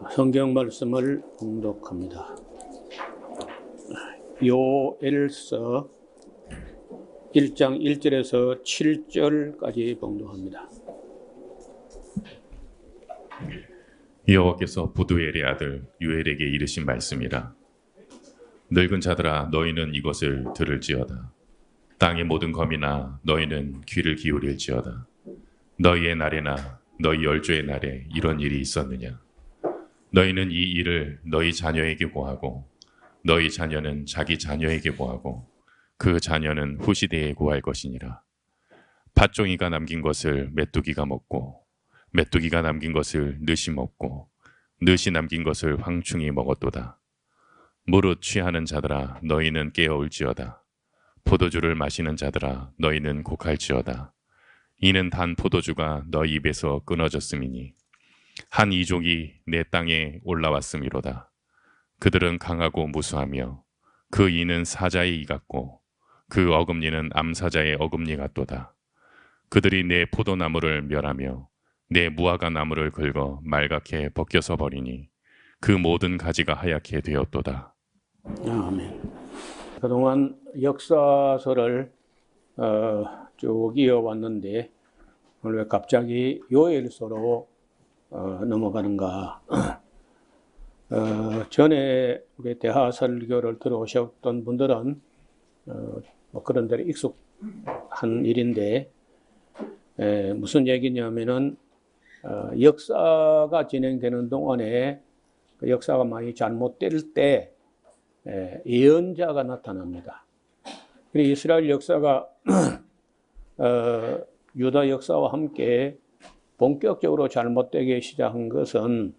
성경 말씀을 봉독합니다. 요엘서 1장 1절에서 7절까지 봉독합니다. 여호와께서 부두엘의 아들 유엘에게 이르신 말씀이라. 늙은 자들아, 너희는 이것을 들을지어다. 땅의 모든 거민아, 너희는 귀를 기울일지어다. 너희의 날에나 너희 열조의 날에 이런 일이 있었느냐? 너희는 이 일을 너희 자녀에게 고하고 너희 자녀는 자기 자녀에게 고하고 그 자녀는 후시대에 고할 것이니라. 팥종이가 남긴 것을 메뚜기가 먹고 메뚜기가 남긴 것을 느시 먹고 느시 남긴 것을 황충이 먹었도다. 무릇 취하는 자들아, 너희는 깨어올지어다. 포도주를 마시는 자들아, 너희는 곡할지어다. 이는 단 포도주가 너희 입에서 끊어졌음이니 한 이족이 내 땅에 올라왔음이로다. 그들은 강하고 무수하며 그 이는 사자의 이 같고 그 어금니는 암사자의 어금니 같도다. 그들이 내 포도나무를 멸하며 내 무화과 나무를 긁어 말갛게 벗겨서 버리니 그 모든 가지가 하얗게 되었도다. 아멘. 그동안 역사서를 쭉 이어왔는데 오늘 왜 갑자기 요엘서로 넘어가는가? 전에 우리 대하 설교를 들어오셨던 분들은 뭐 그런 데로 익숙한 일인데 무슨 얘기냐면은 역사가 진행되는 동안에 그 역사가 많이 잘못될 때 예언자가 나타납니다. 그리고 이스라엘 역사가 유다 역사와 함께 본격적으로 잘못되기 시작한 것은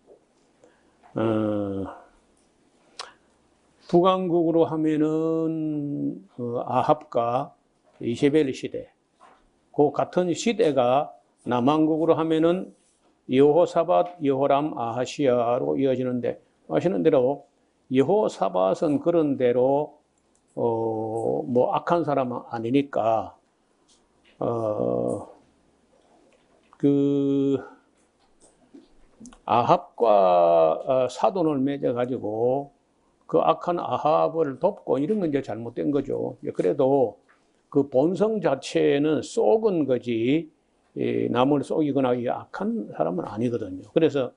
북왕국으로 하면은 아합과 이세벨 시대, 그 같은 시대가 남왕국으로 하면은 여호사밧, 여호람, 아하시야로 이어지는데 아시는 대로 여호사밧은 그런 대로 뭐 악한 사람은 아니니까 그 아합과 사돈을 맺어가지고 그 악한 아합을 돕고 이런 건 이제 잘못된 거죠. 그래도 그 본성 자체는 속은 거지 남을 속이거나 악한 사람은 아니거든요. 그래서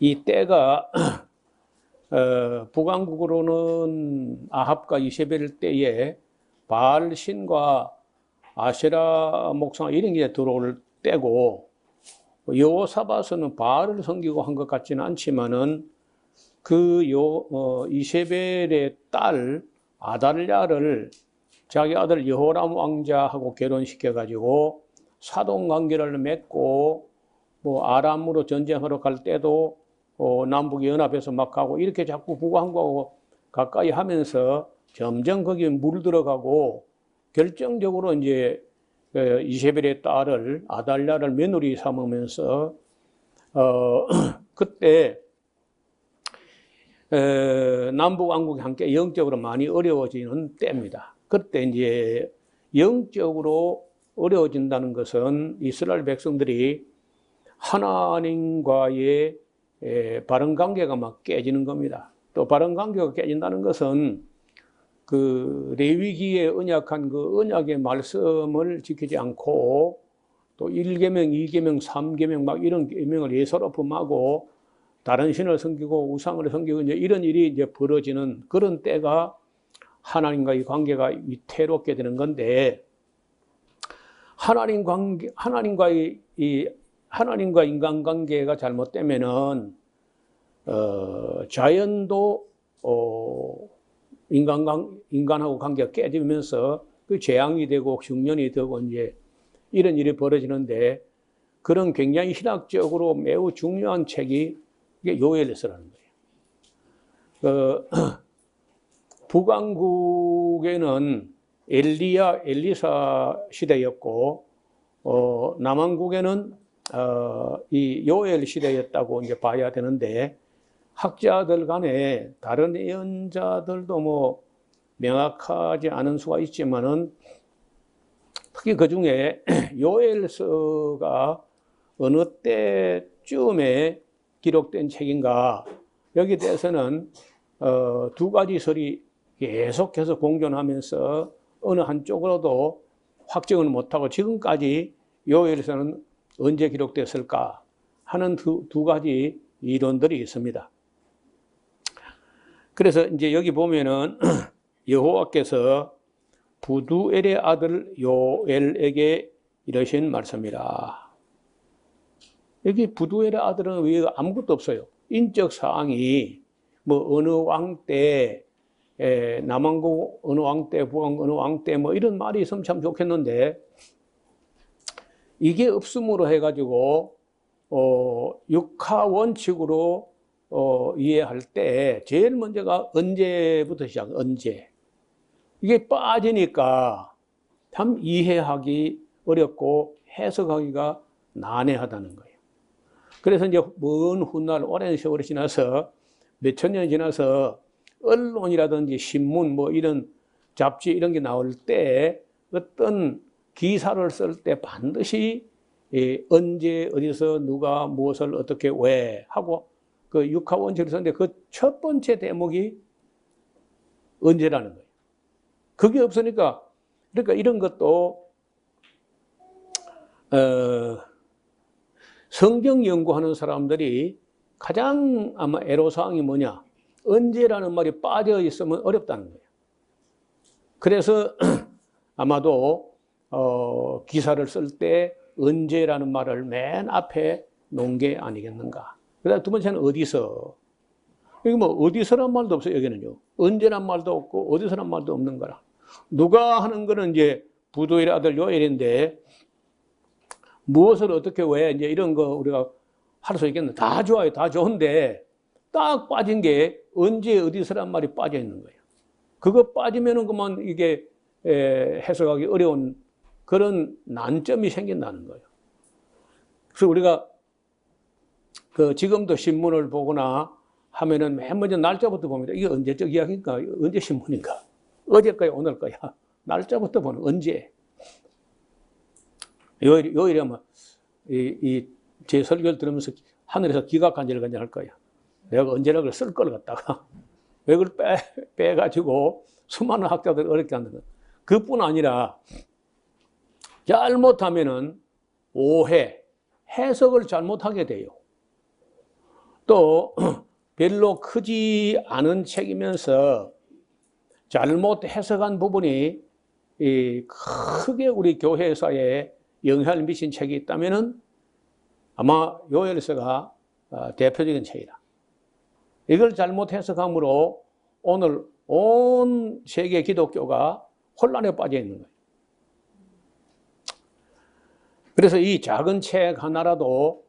이 때가 북왕국으로는 아합과 이세벨 때에 바알 신과 아세라 목상 이런 게 들어올 때고 여호사밧은 바알을 섬기고 한 것 같지는 않지만은 그 이세벨의 딸 아달랴를 자기 아들 여호람 왕자하고 결혼시켜 가지고 사돈 관계를 맺고 뭐 아람으로 전쟁하러 갈 때도 남북이 연합해서 막 가고 이렇게 자꾸 북왕국하고 가까이 하면서 점점 거기에 물들어가고 결정적으로 이제 이세벨의 딸을 아달랴를 며느리 삼으면서 그때 남북 왕국이 함께 영적으로 많이 어려워지는 때입니다. 그때 이제 영적으로 어려워진다는 것은 이스라엘 백성들이 하나님과의 바른 관계가 막 깨지는 겁니다. 또 바른 관계가 깨진다는 것은 그 레위기에 언약한 그 언약의 말씀을 지키지 않고 또 1계명, 2계명, 3계명 막 이런 계명을 예서로 범하고 다른 신을 섬기고 우상을 섬기고 이제 이런 일이 이제 벌어지는 그런 때가 하나님과의 관계가 위태롭게 되는 건데 하나님과 인간 관계가 잘못되면은 자연도 인간하고 관계가 깨지면서 그 재앙이 되고 흉년이 되고 이제 이런 일이 벌어지는데 그런 굉장히 신학적으로 매우 중요한 책이 이게 요엘서라는 거예요. 북왕국에는 엘리사 시대였고 남왕국에는 이 요엘 시대였다고 이제 봐야 되는데 학자들 간에 다른 예언자들도 뭐 명확하지 않은 수가 있지만은 특히 그 중에 요엘서가 어느 때쯤에 기록된 책인가? 여기에 대해서는 두 가지 설이 계속해서 공존하면서 어느 한쪽으로도 확정을 못하고 지금까지 요엘에서는 언제 기록됐을까 하는 두 가지 이론들이 있습니다. 그래서 이제 여기 보면은 여호와께서 부두엘의 아들 요엘에게 이러신 말씀이라. 여기 부두엘의 아들은 왜 아무것도 없어요. 인적 사항이 뭐 어느 왕 때, 남왕국 어느 왕 때, 북왕 어느 왕 때 뭐 이런 말이 있으면 참 좋겠는데 이게 없음으로 해가지고 육하 원칙으로 이해할 때 제일 먼저가 언제부터 시작, 언제. 이게 빠지니까 참 이해하기 어렵고 해석하기가 난해하다는 거예요. 그래서 이제 먼 훗날 오랜 세월이 지나서 몇천 년이 지나서 언론이라든지 신문 뭐 이런 잡지 이런 게 나올 때 어떤 기사를 쓸 때 반드시 언제 어디서 누가 무엇을 어떻게 왜 하고 그 육하원칙을 썼는데 그 첫 번째 대목이 언제라는 거예요. 그게 없으니까 그러니까 이런 것도 성경 연구하는 사람들이 가장 아마 애로사항이 뭐냐? 언제라는 말이 빠져 있으면 어렵다는 거예요. 그래서 아마도 기사를 쓸 때 언제라는 말을 맨 앞에 놓은 게 아니겠는가. 그다음 두 번째는 어디서. 여기 뭐 어디서란 말도 없어요. 여기는요. 언제란 말도 없고 어디서란 말도 없는 거라. 누가 하는 거는 이제 부두엘의 아들 요엘인데 무엇을 어떻게 왜 이제 이런 거 우리가 할 수 있겠나? 다 좋아요. 다 좋은데 딱 빠진 게 언제 어디서란 말이 빠져 있는 거예요. 그거 빠지면은 그만 이게 해석하기 어려운 그런 난점이 생긴다는 거예요. 그래서 우리가 그 지금도 신문을 보거나 하면은 맨 먼저 날짜부터 봅니다. 이게 언제적 이야기인가? 언제 신문인가? 어제 거야, 오늘 거야? 날짜부터 보는 언제? 요일이 아마 제 설교를 들으면서 하늘에서 기가 간질간질할 거야. 내가 언제나 그걸 쓸 걸 갖다가 왜 그걸 빼가지고 수많은 학자들이 어렵게 하는 거야. 그뿐 아니라 잘못하면은 오해, 해석을 잘못하게 돼요. 또 별로 크지 않은 책이면서 잘못 해석한 부분이 크게 우리 교회사에 영향을 미친 책이 있다면은 아마 요엘서가 대표적인 책이다. 이걸 잘못 해석함으로 오늘 온 세계 기독교가 혼란에 빠져 있는 거예요. 그래서 이 작은 책 하나라도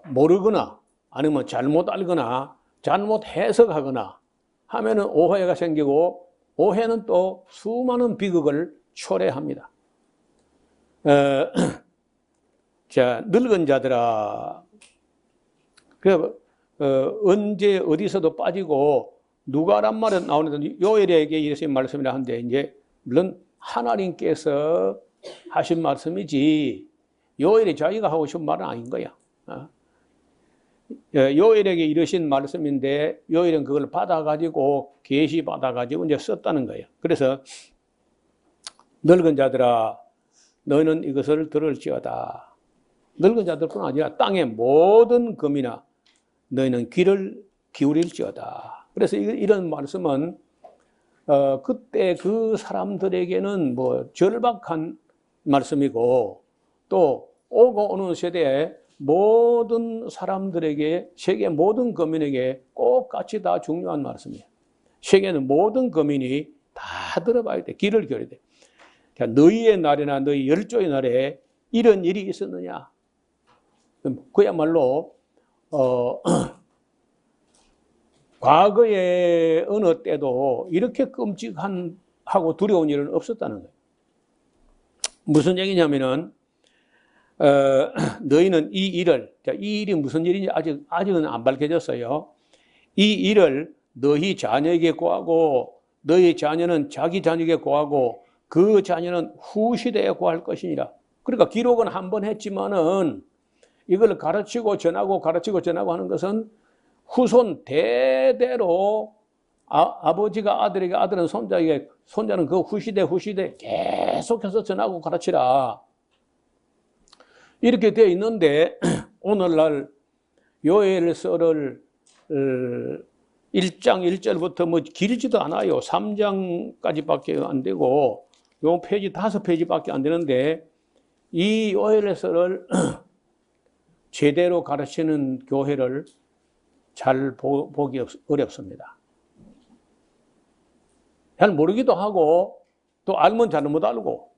모르거나 아니면 잘못 알거나 잘못 해석하거나 하면은 오해가 생기고 오해는 또 수많은 비극을 초래합니다. 자, 늙은 자들아. 언제 어디서도 빠지고 누가란 말은 나오는데 요엘에게 이러신 말씀이라 하는데 이제 물론 하나님께서 하신 말씀이지 요엘이 자기가 하고 싶은 말은 아닌 거야. 요엘에게 이러신 말씀인데 요엘은 그걸 받아가지고 계시 받아가지고 이제 썼다는 거예요. 그래서 늙은 자들아 너희는 이것을 들을지어다. 늙은 자들뿐 아니라 땅의 모든 검이나 너희는 귀를 기울일지어다. 그래서 이런 말씀은 그때 그 사람들에게는 뭐 절박한 말씀이고 또 오고 오는 세대에 모든 사람들에게 세계 모든 거민에게 꼭 같이 다 중요한 말씀이에요. 세계는 모든 거민이 다 들어봐야 돼. 귀를 기울여야 돼. 자, 너희의 날이나 너희 열조의 날에 이런 일이 있었느냐? 그야말로 과거의 어느 때도 이렇게 끔찍하고 두려운 일은 없었다는 거예요. 무슨 얘기냐면은 너희는 이 일을, 이 일이 무슨 일인지 아직은 안 밝혀졌어요. 이 일을 너희 자녀에게 고하고 너희 자녀는 자기 자녀에게 고하고 그 자녀는 후시대에 고할 것이니라. 그러니까 기록은 한 번 했지만은 이걸 가르치고 전하고 가르치고 전하고 하는 것은 후손 대대로 아버지가 아들에게, 아들은 손자에게, 손자는 그 후시대 계속해서 전하고 가르치라. 이렇게 되어 있는데 오늘날 요엘서를 1장 1절부터 뭐 길지도 않아요. 3장까지밖에 안 되고 요 페이지 5페이지밖에 안 되는데 이 요엘서를 제대로 가르치는 교회를 잘 보기 어렵습니다. 잘 모르기도 하고 또 알면 잘 못 알고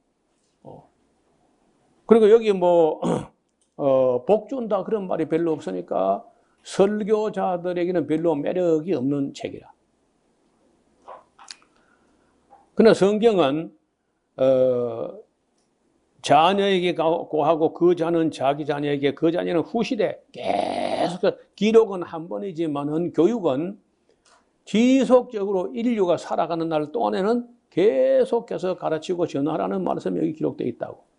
그리고 여기 뭐 복 준다 그런 말이 별로 없으니까 설교자들에게는 별로 매력이 없는 책이라. 그러나 성경은 자녀에게 고하고 그 자는 자기 자녀에게, 그 자녀는 후시대 계속, 기록은 한 번이지만은 교육은 지속적으로 인류가 살아가는 날 동안에는 계속해서 가르치고 전하라는 말씀이 여기 기록되어 있다고.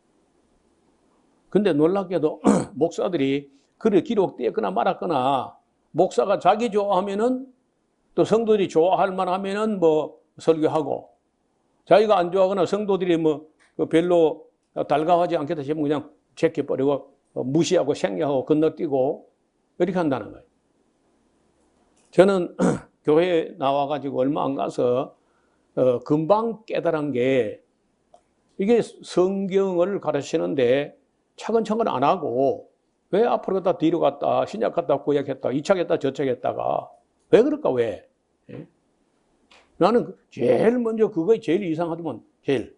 근데 놀랍게도 목사들이 글에 기록되었거나 말았거나 목사가 자기 좋아하면은 또 성도들이 좋아할 만하면은 뭐 설교하고 자기가 안 좋아하거나 성도들이 뭐 별로 달가워하지 않겠다 싶으면 그냥 제껴버리고 무시하고 생략하고 건너뛰고 이렇게 한다는 거예요. 저는 교회에 나와가지고 얼마 안 가서 금방 깨달은 게 이게 성경을 가르치는데 차근차근 안 하고 왜 앞으로 갔다 뒤로 갔다 신약 갔다 구약 했다 이착 했다 저착 했다가 왜 그럴까 왜? 나는 제일 먼저 그거 제일 이상하더만 제일.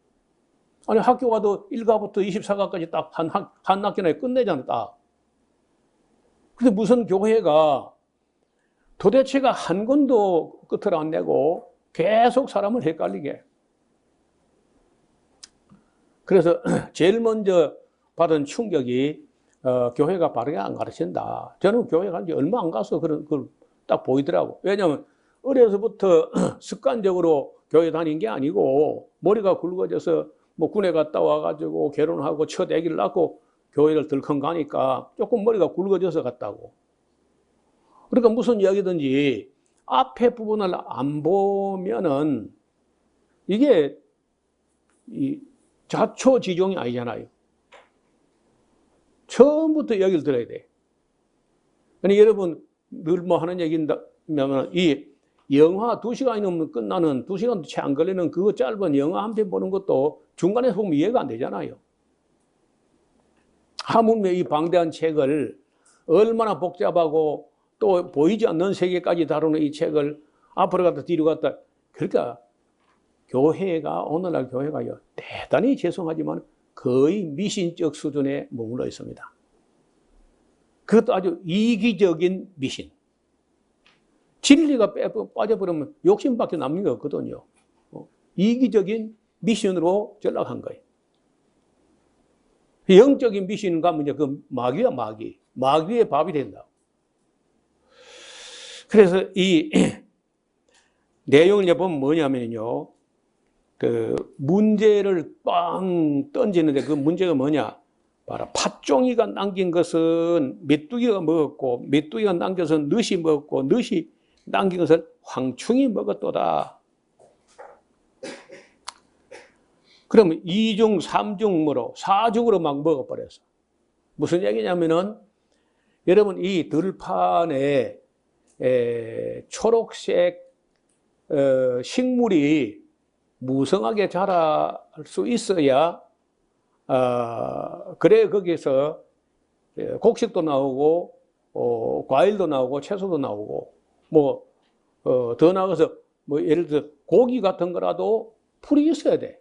아니 학교 가도 1가부터 24가까지 딱 한 학기나 끝내잖아 딱. 근데 무슨 교회가 도대체가 한 권도 끝을 안 내고 계속 사람을 헷갈리게. 그래서 제일 먼저 받은 충격이 교회가 바르게 안 가르친다. 저는 교회 간 지 얼마 안 가서 그걸 딱 보이더라고. 왜냐하면 어려서부터 습관적으로 교회 다닌 게 아니고 머리가 굵어져서 뭐 군에 갔다 와가지고 결혼하고 첫 아기를 낳고 교회를 덜컹 가니까 조금 머리가 굵어져서 갔다고. 그러니까 무슨 이야기든지 앞에 부분을 안 보면은 이게 이 자초지종이 아니잖아요. 처음부터 이야기를 들어야 돼. 그러니까 여러분 늘 뭐 하는 얘기냐면 이 영화 2시간이 넘으면 끝나는 2시간도 채 안 걸리는 그 짧은 영화 한 편 보는 것도 중간에서 보면 이해가 안 되잖아요. 하물며 이 방대한 책을 얼마나 복잡하고 또 보이지 않는 세계까지 다루는 이 책을 앞으로 갔다 뒤로 갔다. 그러니까 교회가 오늘날 교회가요 대단히 죄송하지만 거의 미신적 수준에 머물러 있습니다. 그것도 아주 이기적인 미신. 진리가 빠져버리면 욕심밖에 남는 게 없거든요. 이기적인 미신으로 전락한 거예요. 영적인 미신은 가면 이제 그 마귀야 마귀. 마귀의 밥이 된다. 그래서 이 내용을 보면 뭐냐면요. 그 문제를 빵 던지는데 그 문제가 뭐냐? 바로 팥종이가 남긴 것은 메뚜기가 먹었고 메뚜기가 남긴 것은 넛이 먹었고 넛이 남긴 것을 황충이 먹었도다. 그러면 2중, 3중으로 4중으로 막 먹어버렸어. 무슨 얘기냐면은 여러분 이 들판에 초록색 식물이 무성하게 자랄 수 있어야 그래 거기서 곡식도 나오고 과일도 나오고 채소도 나오고 뭐 더 나아가서 뭐 예를 들어 고기 같은 거라도 풀이 있어야 돼.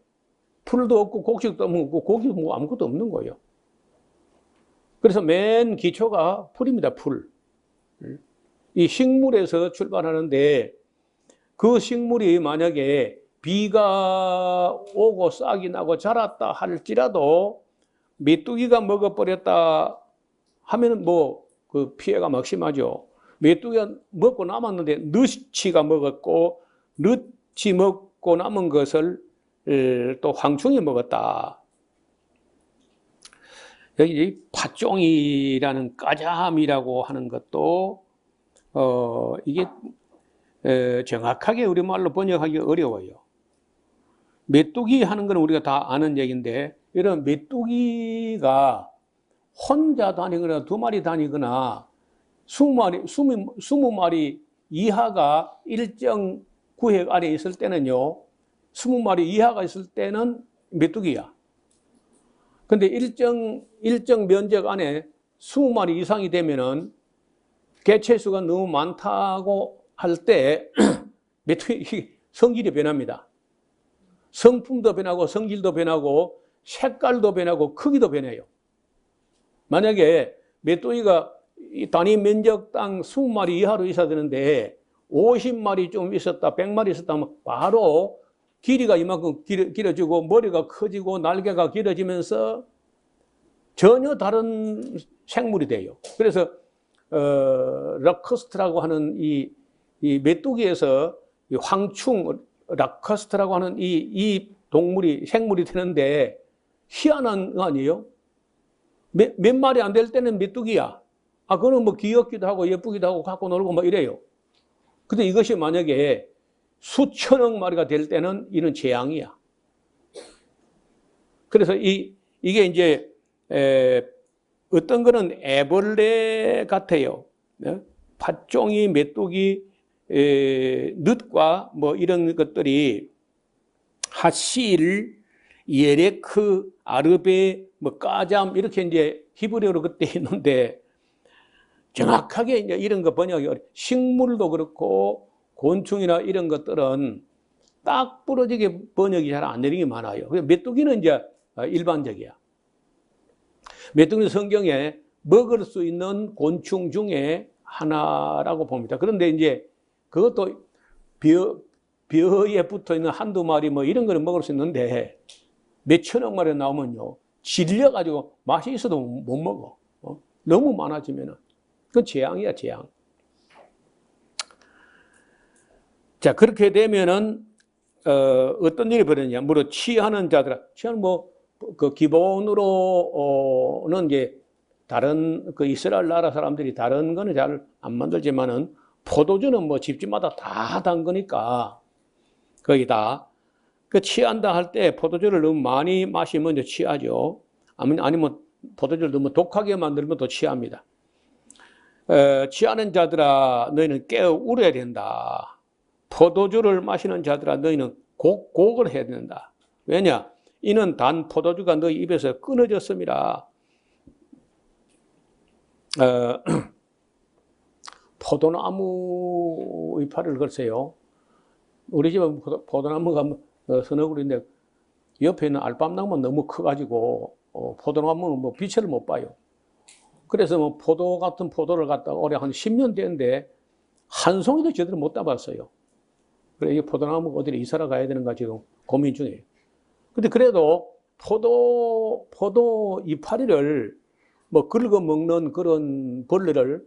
풀도 없고 곡식도 없고 고기 뭐 아무것도 없는 거예요. 그래서 맨 기초가 풀입니다. 풀. 이 식물에서 출발하는데 그 식물이 만약에 비가 오고 싹이 나고 자랐다 할지라도 메뚜기가 먹어버렸다 하면은 뭐 그 피해가 막심하죠. 메뚜기가 먹고 남았는데 넛이가 먹었고 넛이 먹고 남은 것을 또 황충이 먹었다. 여기 팥종이라는 까잠이라고 하는 것도 이게 정확하게 우리말로 번역하기 어려워요. 메뚜기 하는 건 우리가 다 아는 얘기인데, 이런 메뚜기가 혼자 다니거나 두 마리 다니거나 20마리 이하가 일정 구획 아래 있을 때는요, 20마리 이하가 있을 때는 메뚜기야. 근데 일정 면적 안에 20마리 이상이 되면은 개체수가 너무 많다고 할 때 메뚜기 성질이 변합니다. 성품도 변하고 성질도 변하고 색깔도 변하고 크기도 변해요. 만약에 메뚜기가 단위 면적당 20마리 이하로 있어야 되는데 50마리 좀 있었다, 100마리 있었다면 바로 길이가 이만큼 길어지고 머리가 커지고 날개가 길어지면서 전혀 다른 생물이 돼요. 그래서 라커스트라고 하는 이 메뚜기에서 이 황충 라커스트라고 하는 이 생물이 되는데 희한한 거 아니에요? 몇 마리 안 될 때는 메뚜기야. 그거는 뭐 귀엽기도 하고 예쁘기도 하고 갖고 놀고 뭐 이래요. 근데 이것이 만약에 수천억 마리가 될 때는 이런 재앙이야. 그래서 이게 이제 어떤 거는 애벌레 같아요. 팥종이, 메뚜기, 늑과 뭐 이런 것들이 하실, 예레크, 아르베, 뭐 까잠 이렇게 이제 히브리어로 그때 있는데 정확하게 이제 이런 거 번역이 어려워. 식물도 그렇고 곤충이나 이런 것들은 딱 부러지게 번역이 잘 안 되는 게 많아요. 메뚜기는 이제 일반적이야. 메뚜기는 성경에 먹을 수 있는 곤충 중에 하나라고 봅니다. 그런데 이제 그것도 벼에 붙어 있는 한두 마리 뭐 이런 거는 먹을 수 있는데 몇천억 마리 나오면요, 질려가지고 맛이 있어도 못 먹어. 너무 많아지면은. 그건 재앙이야, 재앙. 자, 그렇게 되면은, 어떤 일이 벌어지냐. 물론 취하는 자들, 취하는 그 기본으로는 이제 다른 그 이스라엘 나라 사람들이 다른 거는 잘 안 만들지만은 포도주는 뭐 집집마다 다 담그니까 거기다 그 취한다 할 때 포도주를 너무 많이 마시면 이제 취하죠. 아니면 포도주를 너무 독하게 만들면 또 취합니다. 취하는 자들아 너희는 깨어 울어야 된다. 포도주를 마시는 자들아 너희는 곡을 해야 된다. 왜냐? 이는 단 포도주가 너희 입에서 끊어졌습니다. 포도나무 이파리를 글쎄요. 우리 집은 포도나무가 서너 그루인데 옆에 있는 알밤나무만 너무 커가지고 포도나무는 뭐 빛을 못 봐요. 그래서 뭐 포도 같은 포도를 갖다가 올해 한 10년 됐는데 한 송이도 제대로 못 따봤어요. 그래, 이 포도나무가 어디를 이사를 가야 되는가 지금 고민 중이에요. 근데 그래도 포도 이파리를 뭐 긁어 먹는 그런 벌레를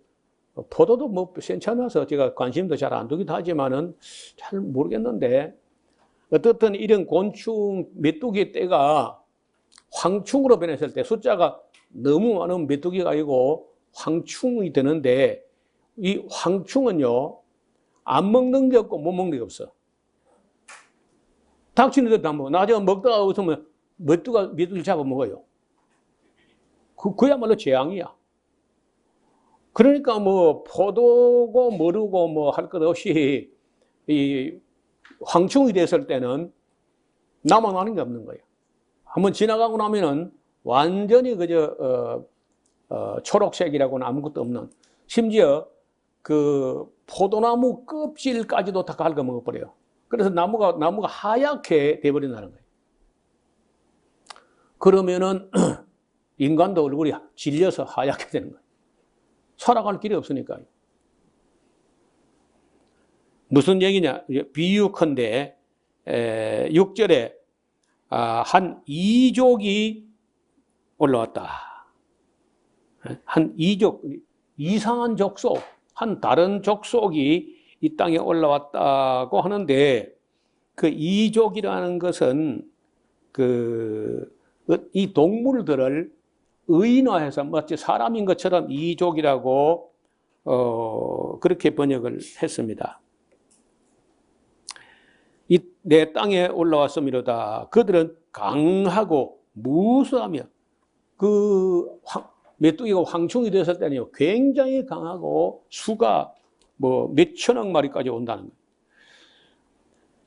포도도 뭐 괜찮아서 제가 관심도 잘 안 두기도 하지만은 잘 모르겠는데 어떻든 이런 곤충 메뚜기 떼가 황충으로 변했을 때 숫자가 너무 많은 메뚜기가 아니고 황충이 되는데 이 황충은요 안 먹는 게 없고 못 먹는 게 없어. 닥치는 데도 안 먹어. 나중에 먹다가 웃으면 메뚜기 잡아먹어요. 그야말로 재앙이야. 그러니까 뭐 포도고 모르고 뭐 할 것 없이 이 황충이 됐을 때는 남아나는 게 없는 거예요. 한번 지나가고 나면은 완전히 그저 초록색이라고는 아무것도 없는, 심지어 그 포도나무 껍질까지도 다 갉아먹어 버려요. 그래서 나무가 하얗게 돼버린다는 거예요. 그러면은 인간도 얼굴이 질려서 하얗게 되는 거예요. 살아갈 길이 없으니까요. 무슨 얘기냐? 비유컨대 6절에 한 이족이 올라왔다. 한 이족, 이상한 족속, 한 다른 족속이 이 땅에 올라왔다고 하는데 그 이족이라는 것은 이 동물들을 의인화해서 마치 사람인 것처럼 이족이라고 그렇게 번역을 했습니다. 이 내 땅에 올라왔음이로다. 그들은 강하고 무수하며 메뚜기가 황충이 됐을 때는요, 굉장히 강하고 수가 뭐 몇천억 마리까지 온다는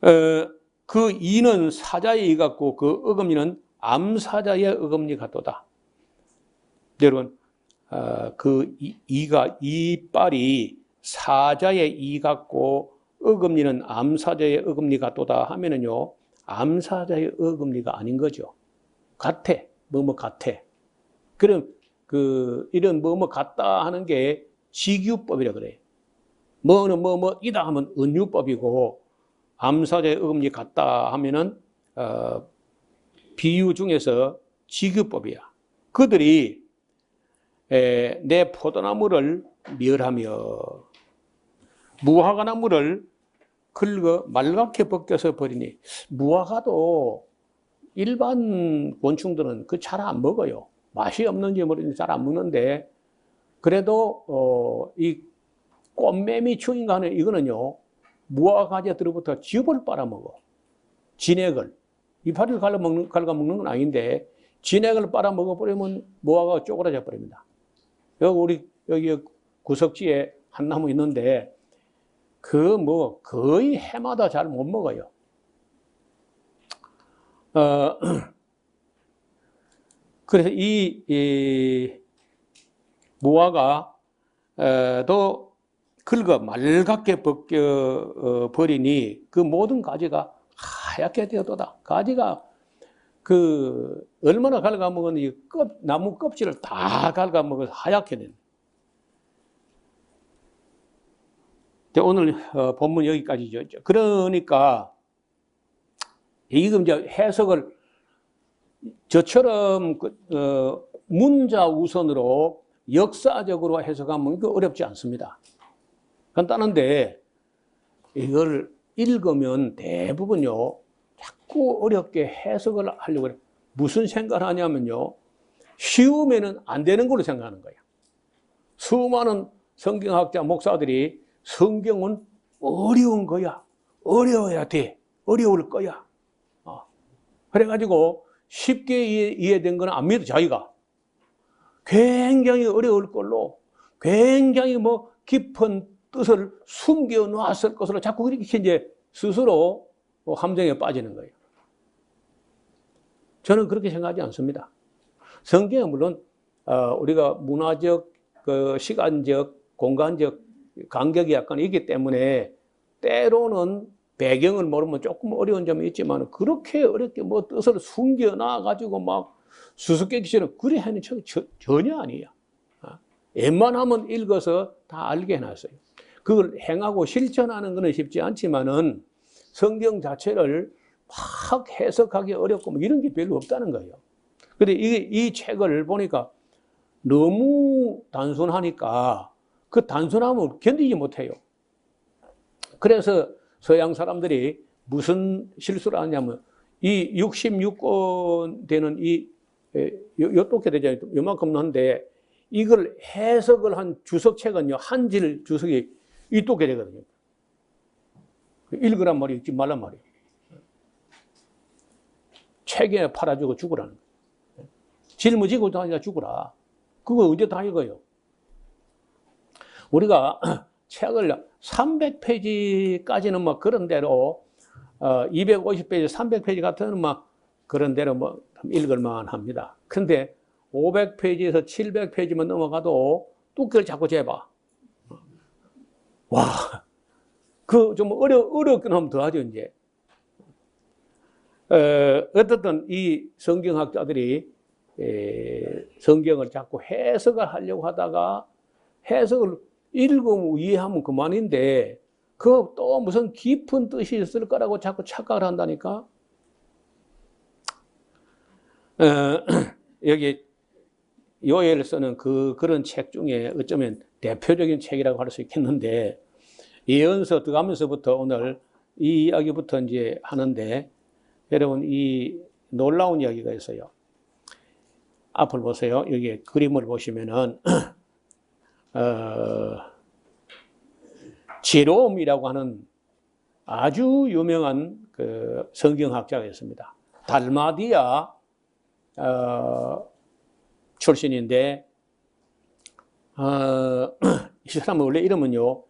거예요. 그 이는 사자의 이 같고 그 어금니는 암사자의 어금니 같도다. 여러분, 그 이빨이 사자의 이 같고 어금니는 암사자의 어금니 같도다 하면은요, 암사자의 어금니가 아닌 거죠. 같아. 뭐뭐 같아. 그럼 이런 뭐뭐 같다 하는 게 직유법이라 그래. 뭐는 뭐뭐이다 하면 은유법이고, 암사자의 어금니 같다 하면은 비유 중에서 직유법이야. 그들이 내 포도나무를 멸하며 무화과 나무를 긁어 말갛게 벗겨서 버리니. 무화과도 일반 곤충들은 그 잘 안 먹어요. 맛이 없는지 모르는지 잘 안 먹는데, 그래도 이 꽃매미 충인가 하는 이거는요, 무화과 가지들로부터 즙을 빨아먹어. 진액을. 이파리를 갉아먹는 건 아닌데, 진액을 빨아먹어버리면 무화과가 쪼그라져 버립니다. 여기 구석지에 한 나무 있는데, 거의 해마다 잘 못 먹어요. 그래서 이 무화과도 긁어 말갛게 벗겨 버리니 그 모든 가지가 하얗게 되었도다. 가지가 얼마나 갉아먹었는지 나무 껍질을 다 갉아먹어서 하얗게 된. 오늘 본문 여기까지죠. 그러니까 지금 이제 해석을 저처럼 문자 우선으로 역사적으로 해석하면 어렵지 않습니다. 간단한데 이걸 읽으면 대부분요 자꾸 어렵게 해석을 하려고 해요. 무슨 생각을 하냐면요, 쉬우면은 안 되는 걸로 생각하는 거예요. 수많은 성경학자 목사들이 성경은 어려운 거야, 어려워야 돼, 어려울 거야. 그래가지고 쉽게 이해된 건 안 믿어. 자기가 굉장히 어려울 걸로, 굉장히 깊은 뜻을 숨겨 놨을 것으로 자꾸 그렇게 이제 스스로 함정에 빠지는 거예요. 저는 그렇게 생각하지 않습니다. 성경은 물론 우리가 문화적, 시간적, 공간적 간격이 약간 있기 때문에 때로는 배경을 모르면 조금 어려운 점이 있지만, 그렇게 어렵게 뜻을 숨겨놔 가지고 막 수수께끼처럼 그래 하는 전혀 아니에요. 웬만하면 읽어서 다 알게 해놨어요. 그걸 행하고 실천하는 것은 쉽지 않지만은 성경 자체를 막 해석하기 어렵고 이런 게 별로 없다는 거예요. 근데 이 책을 보니까 너무 단순하니까 그 단순함을 견디지 못해요. 그래서 서양 사람들이 무슨 실수를 하냐면, 이 66권 되는 요렇게 되잖아요. 요만큼 한데, 이걸 해석을 한 주석책은요, 한질 주석이 이렇게 되거든요. 읽으란 말이 읽지 말란 말이에요. 책에 팔아주고 죽으라는 거예요. 짊어지고 다니까 죽으라. 그거 언제 다 읽어요? 우리가 책을 300페이지까지는 그런 대로 250페이지, 300페이지 같은 그런 대로 읽을만 합니다. 근데 500페이지에서 700페이지만 넘어가도 두께를 자꾸 재봐. 와, 좀 어렵긴 하면 더 하죠, 이제. 어쨌든 이 성경학자들이 성경을 자꾸 해석을 하려고 하다가 해석을 읽으면 이해하면 그만인데, 또 무슨 깊은 뜻이 있을 거라고 자꾸 착각을 한다니까. 여기 요엘 쓰는 그런 책 중에 어쩌면 대표적인 책이라고 할 수 있겠는데, 예언서 들어가면서부터 오늘 이 이야기부터 이제 하는데, 여러분 이 놀라운 이야기가 있어요. 앞을 보세요. 여기 그림을 보시면은 제롬이라고 하는 아주 유명한 그 성경학자가 있습니다. 달마디아 출신인데 이 사람은 원래 이름은요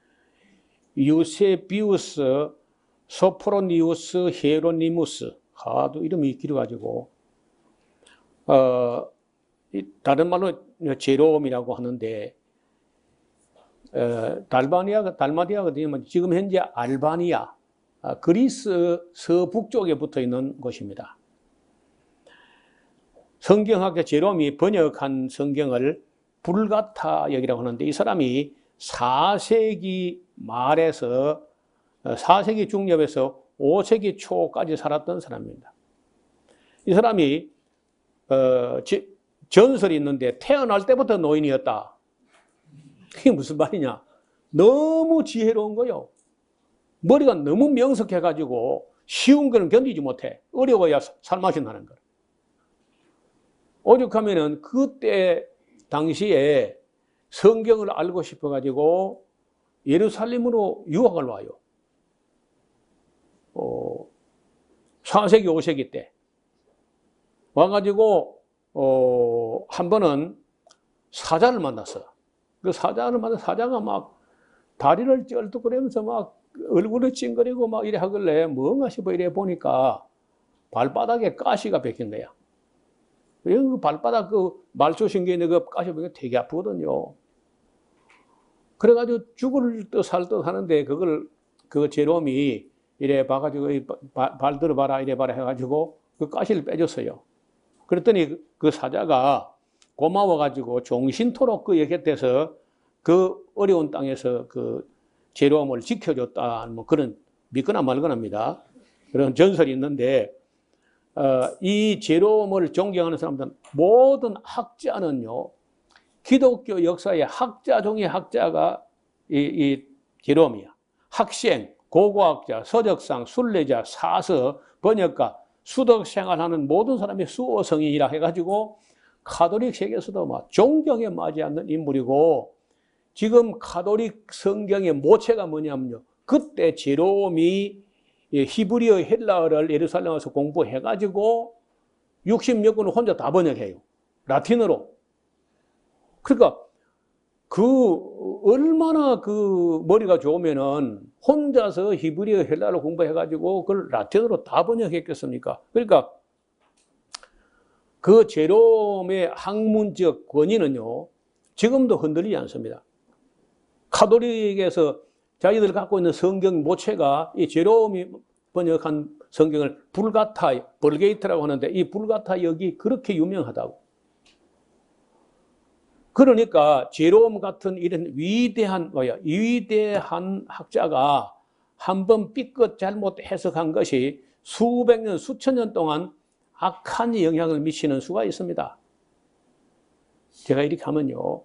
유세비우스 소프로니우스 히에로니무스 하도 이름이 길어가지고 다른 말로 제롬이라고 하는데 달마디아가 되면 지금 현재 알바니아 그리스 서북쪽에 붙어 있는 곳입니다. 성경학자 제롬이 번역한 성경을 불가타역이라고 하는데 이 사람이 4세기 말에서 4세기 중엽에서 5세기 초까지 살았던 사람입니다. 이 사람이 전설이 있는데 태어날 때부터 노인이었다. 그게 무슨 말이냐? 너무 지혜로운 거요. 머리가 너무 명석해가지고 쉬운 거는 견디지 못해. 어려워야 살맛이 나는 거야. 오죽하면은 그때 당시에 성경을 알고 싶어가지고 예루살렘으로 유학을 와요. 4세기, 5세기 때. 와가지고, 한 번은 사자를 만났어. 그 사자를 만나서 사자가 막 다리를 쩔뚝거리면서 막 얼굴을 찡그리고 막 이래 하길래 뭔가 싶어 이래 보니까 발바닥에 가시가 박힌 거야. 그 발바닥 그 말초신경에 있는 그 가시 박히면 되게 아프거든요. 그래가지고 죽을 듯 살 듯 하는데 그걸 그 제롬이 이래 봐가지고 발 들어봐라 이래 봐라 해가지고 그 가시를 빼줬어요. 그랬더니 그 사자가 고마워가지고 종신토록 그 곁에서 그 어려운 땅에서 그 제롬을 지켜줬다 뭐 그런 믿거나 말거나입니다. 그런 전설이 있는데 이 제롬을 존경하는 사람들은 모든 학자는요 기독교 역사의 학자 중의 학자가 이 제롬이야. 학생, 고고학자, 서적상, 순례자, 사서, 번역가, 수덕 생활하는 모든 사람이 수호성인이라 해가지고 가톨릭 세계에서도 막 존경에 맞지 않는 인물이고 지금 가톨릭 성경의 모체가 뭐냐면요. 그때 제롬이 히브리어 헬라어를 예루살렘 와서 공부해가지고 60몇 권을 혼자 다 번역해요. 라틴어로. 그러니까 얼마나 그 머리가 좋으면은 혼자서 히브리어 헬라어를 공부해가지고 그걸 라틴어로 다 번역했겠습니까? 그러니까 그 제롬의 학문적 권위는요, 지금도 흔들리지 않습니다. 가톨릭에서 자기들 갖고 있는 성경 모체가 이 제롬이 번역한 성경을 불가타, 벌게이트라고 하는데 이 불가타 역이 그렇게 유명하다고. 그러니까 제롬 같은 이런 위대한 학자가 한번 삐끗 잘못 해석한 것이 수백 년, 수천 년 동안 악한 영향을 미치는 수가 있습니다. 제가 이렇게 하면요,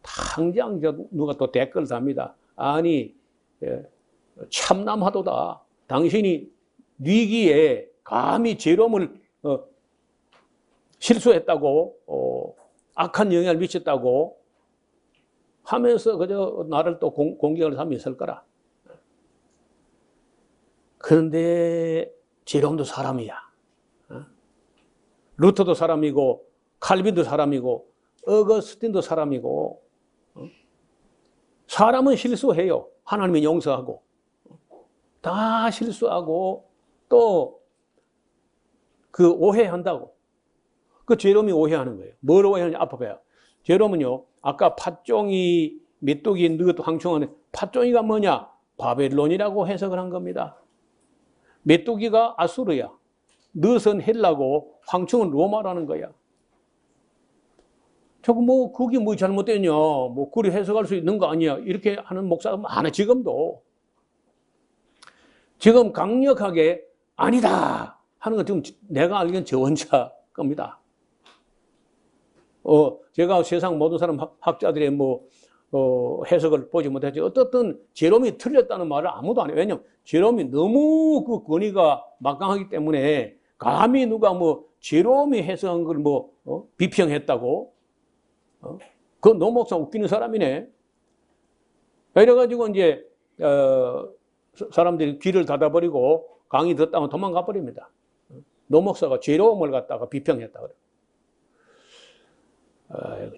당장 누가 또 댓글을 답니다. 아니, 참남하도다. 당신이 위기에 감히 제롬을 실수했다고, 악한 영향을 미쳤다고 하면서 그저 나를 또 공격을 하면 있을 거라. 그런데 제롬도 사람이야. 루터도 사람이고, 칼빈도 사람이고, 어거스틴도 사람이고, 사람은 실수해요. 하나님이 용서하고. 다 실수하고, 또, 그 오해한다고. 그 제롬이 오해하는 거예요. 뭘 오해하는지 앞에 봐요. 제롬은요, 아까 팥종이, 메뚜기, 너도 황충하는 팥종이가 뭐냐? 바벨론이라고 해석을 한 겁니다. 메뚜기가 아수르야. 너선 헬라고 황충은 로마라는 거야. 저거 뭐 그게 뭐 잘못됐냐? 뭐 그리 해석할 수 있는 거 아니야? 이렇게 하는 목사가 많아 지금도. 지금 강력하게 아니다 하는 건 지금 내가 알기엔 저 혼자 겁니다. 제가 세상 모든 사람 학자들의 해석을 보지 못했지. 어떻든 제롬이 틀렸다는 말을 아무도 안 해요. 왜냐면 제롬이 너무 그 권위가 막강하기 때문에 감히 누가 제롬이 해석한 걸 뭐 비평했다고? 그 노 목사 웃기는 사람이네. 이래가지고 이제 사람들이 귀를 닫아버리고 강의 듣다가 도망가 버립니다. 노 목사가 제롬을 갖다가 비평했다 그래.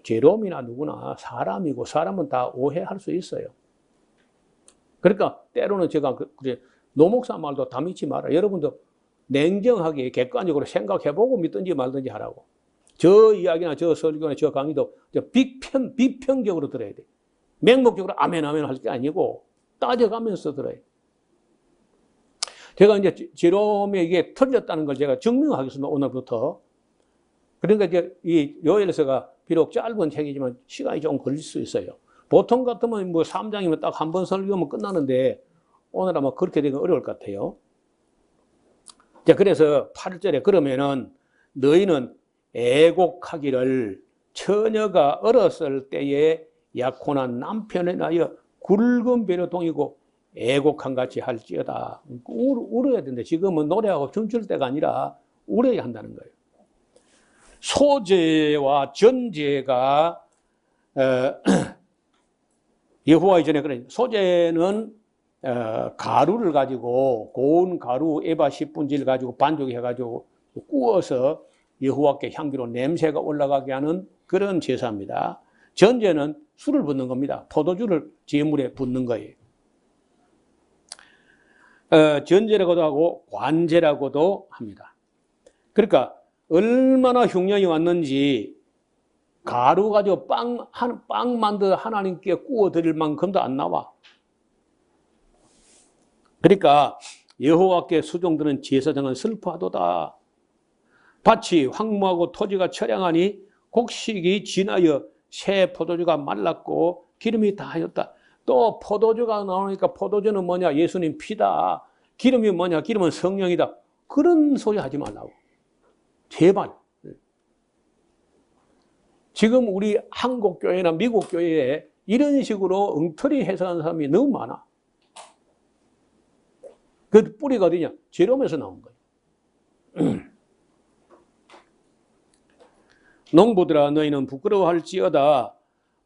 제롬이나 누구나 사람이고 사람은 다 오해할 수 있어요. 그러니까 때로는 제가 그래 노 목사 말도 다 믿지 마라. 여러분도 냉정하게 객관적으로 생각해보고 믿든지 말든지 하라고. 저 이야기나 저 설교나 저 강의도 비평적으로 들어야 돼. 맹목적으로 아멘 아멘 할 게 아니고 따져가면서 들어야 돼. 제가 이제 제롬에 이게 틀렸다는 걸 제가 증명하겠습니다. 오늘부터. 그러니까 이제 이 요엘서가 비록 짧은 책이지만 시간이 좀 걸릴 수 있어요. 보통 같으면 뭐 3장이면 딱 한 번 설교하면 끝나는데 오늘 아마 그렇게 되긴 어려울 것 같아요. 자, 그래서 8절에 그러면은 너희는 애곡하기를 처녀가 어렸을 때에 약혼한 남편에 나여 굵은 배로 동이고 애곡한 같이 할지어다. 울어야 된다. 지금은 노래하고 춤출 때가 아니라 울어야 한다는 거예요. 소제와 전제가 여호와 이전에 그래. 소제는 가루를 가지고 고운 가루 에바 10분지를 가지고 반죽해 가지고 구워서 여호와께 향기로 냄새가 올라가게 하는 그런 제사입니다. 전제는 술을 붓는 겁니다. 포도주를 제물에 붓는 거예요. 전제라고도 하고 관제라고도 합니다. 그러니까 얼마나 흉년이 왔는지 가루 가지고 빵 만들어 하나님께 구워 드릴 만큼도 안 나와. 그러니까 여호와께 수종드는 제사장은 슬퍼하도다. 밭이 황무하고 토지가 처량하니 곡식이 지나여 새 포도주가 말랐고 기름이 다하였다. 또 포도주가 나오니까 포도주는 뭐냐? 예수님 피다. 기름이 뭐냐? 기름은 성령이다. 그런 소리 하지 말라고. 제발. 지금 우리 한국 교회나 미국 교회에 이런 식으로 엉터리 해석하는 사람이 너무 많아. 그 뿌리가 어디냐? 제롬에서 나온 거예요. 농부들아 너희는 부끄러워할지어다.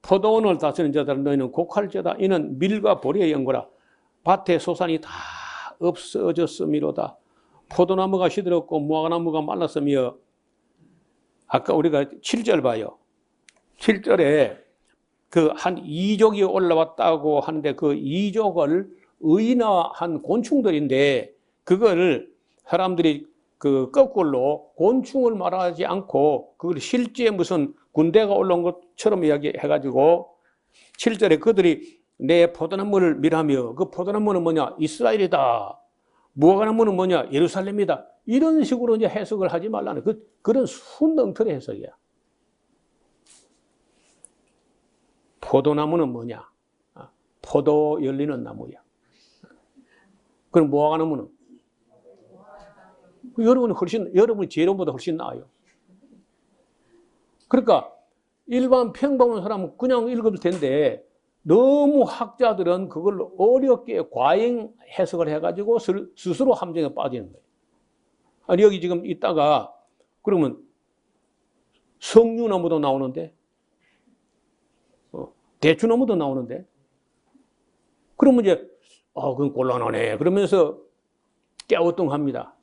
포도원을 다스리는 자들아 너희는 곡할지어다. 이는 밀과 보리의 연고라. 밭에 소산이 다 없어졌음이로다. 포도나무가 시들었고 무화과나무가 말랐으며. 아까 우리가 7절 봐요. 7절에 그 한 이족이 올라왔다고 하는데 그 이족을 의인화한 곤충들인데 그걸 사람들이 그 거꾸로 곤충을 말하지 않고 그걸 실제 무슨 군대가 올라온 것처럼 이야기해가지고 7절에 그들이 내 포도나무를 밀하며 그 포도나무는 뭐냐? 이스라엘이다. 무화과나무는 뭐냐? 예루살렘이다. 이런 식으로 이제 해석을 하지 말라는 그런 순덩터리 해석이야. 포도나무는 뭐냐? 포도 열리는 나무야. 그럼 무화과나무는? 여러분이 제롬보다 훨씬 나아요. 그러니까 일반 평범한 사람은 그냥 읽을 텐데 너무 학자들은 그걸 어렵게 과잉 해석을 해가지고 스스로 함정에 빠지는 거예요. 아니, 여기 지금 있다가 그러면 석류나무도 나오는데 대추나무도 나오는데 그러면 이제 그건 곤란하네 그러면서 깨우뚱합니다.